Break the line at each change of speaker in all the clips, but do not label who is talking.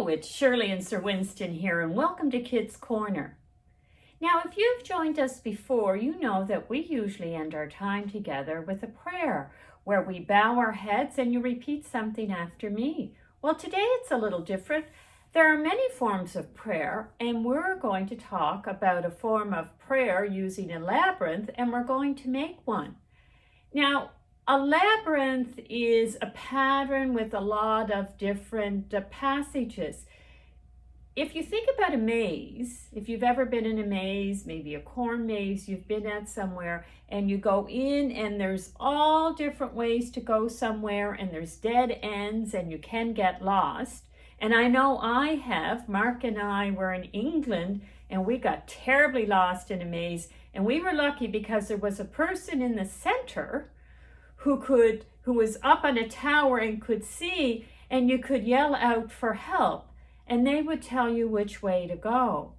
Hello, it's Shirley and Sir Winston here, and welcome to Kids Corner. Now, if you've joined us before, you know that we usually end our time together with a prayer where we bow our heads and you repeat something after me. Well, today it's a little different. There are many forms of prayer, and we're going to talk about a form of prayer using a labyrinth, and we're going to make one. Now, a labyrinth is a pattern with a lot of different passages. If you think about a maze, if you've ever been in a maze, maybe a corn maze you've been at somewhere, and you go in and there's all different ways to go somewhere, and there's dead ends and you can get lost. And I know I have. Mark and I were in England and we got terribly lost in a maze, and we were lucky because there was a person in the center who was up on a tower and could see, and you could yell out for help, and they would tell you which way to go.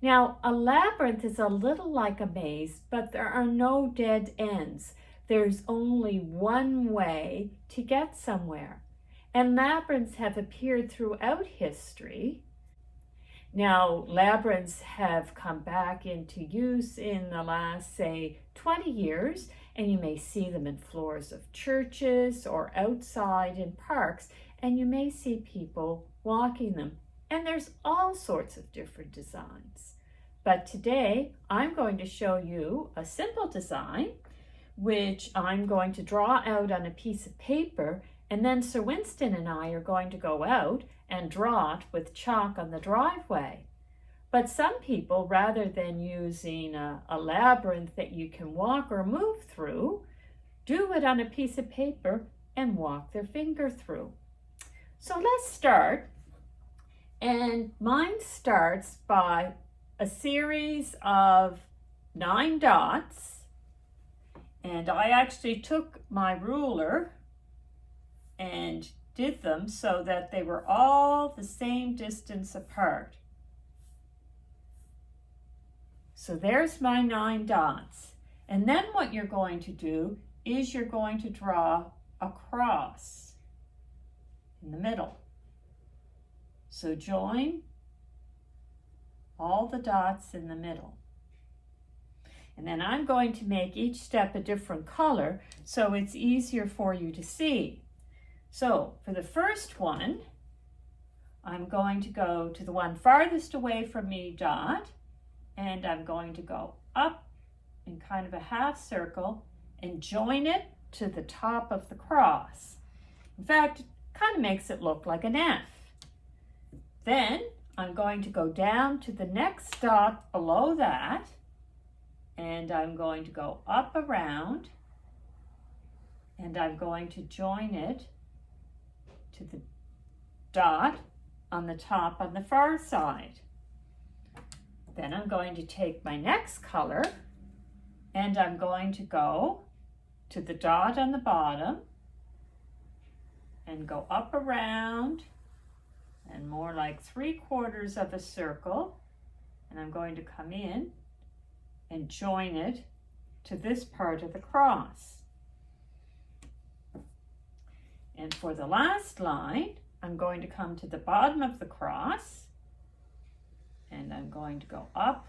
Now, a labyrinth is a little like a maze, but there are no dead ends. There's only one way to get somewhere. And labyrinths have appeared throughout history. Now, labyrinths have come back into use in the last, say, 20 years, and you may see them in floors of churches or outside in parks, and you may see people walking them. And there's all sorts of different designs. But today, I'm going to show you a simple design, which I'm going to draw out on a piece of paper, and then Sir Winston and I are going to go out and draw it with chalk on the driveway. But some people, rather than using a labyrinth that you can walk or move through, do it on a piece of paper and walk their finger through. So let's start. And mine starts by a series of 9 dots. And I actually took my ruler and did them so that they were all the same distance apart. So there's my 9 dots. And then what you're going to do is you're going to draw a cross in the middle. So join all the dots in the middle. And then I'm going to make each step a different color so it's easier for you to see. So for the first one, I'm going to go to the one farthest away from me dot, and I'm going to go up in kind of a half circle and join it to the top of the cross. In fact, it kind of makes it look like an F. Then I'm going to go down to the next dot below that, and I'm going to go up around, and I'm going to join it to the dot on the top on the far side. Then I'm going to take my next color and I'm going to go to the dot on the bottom and go up around and more like 3/4 of a circle, and I'm going to come in and join it to this part of the cross. And for the last line, I'm going to come to the bottom of the cross, and I'm going to go up,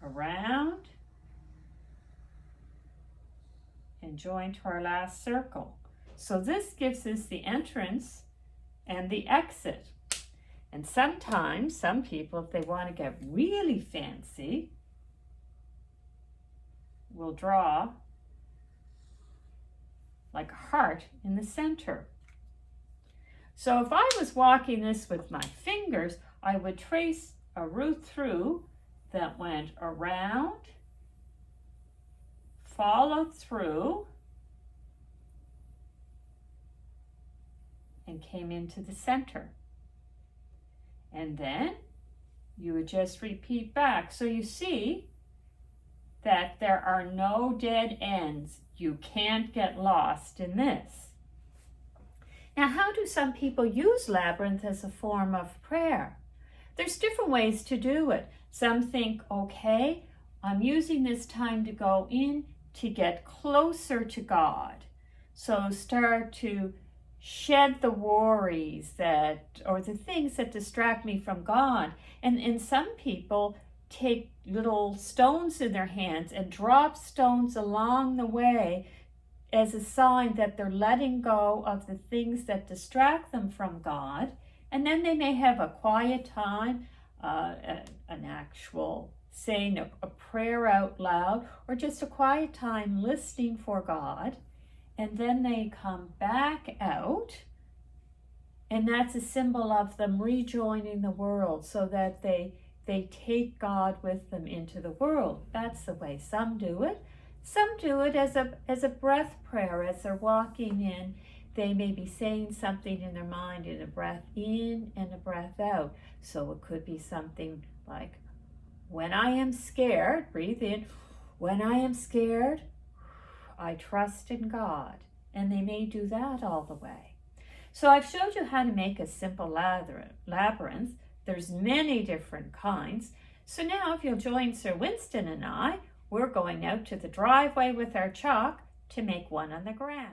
around, and join to our last circle. So this gives us the entrance and the exit. And sometimes, some people, if they want to get really fancy, will draw like a heart in the center. So if I was walking this with my fingers, I would trace a route through that went around, followed through, and came into the center. And then you would just repeat back. So you see that there are no dead ends. You can't get lost in this. Now, how do some people use labyrinth as a form of prayer? There's different ways to do it. Some think, okay, I'm using this time to go in to get closer to God. So start to shed the worries or the things that distract me from God. And some people take little stones in their hands and drop stones along the way as a sign that they're letting go of the things that distract them from God. And then they may have a quiet time, an actual saying a prayer out loud, or just a quiet time listening for God. And then they come back out, and that's a symbol of them rejoining the world, so that they take God with them into the world. That's the way some do it. Some do it as a breath prayer. As they're walking in, they may be saying something in their mind in a breath in and a breath out. So it could be something like, when I am scared, breathe in. When I am scared, I trust in God. And they may do that all the way. So I've showed you how to make a simple labyrinth. There's many different kinds. So now if you'll join Sir Winston and I, we're going out to the driveway with our chalk to make one on the ground.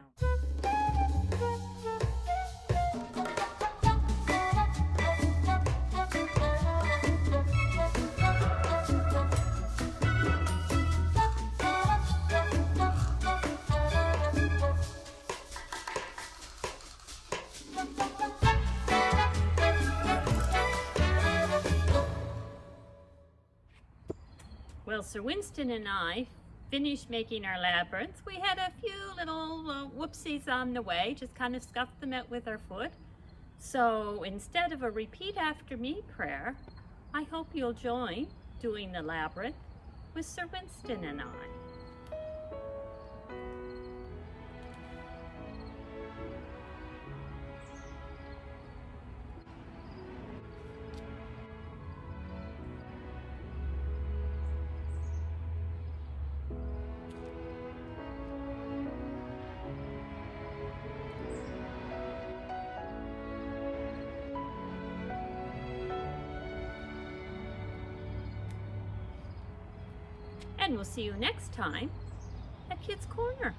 Well, Sir Winston and I finished making our labyrinth. We had a few little whoopsies on the way, just kind of scuffed them out with our foot. So instead of a repeat after me prayer, I hope you'll join doing the labyrinth with Sir Winston and I. And we'll see you next time at Kids Corner.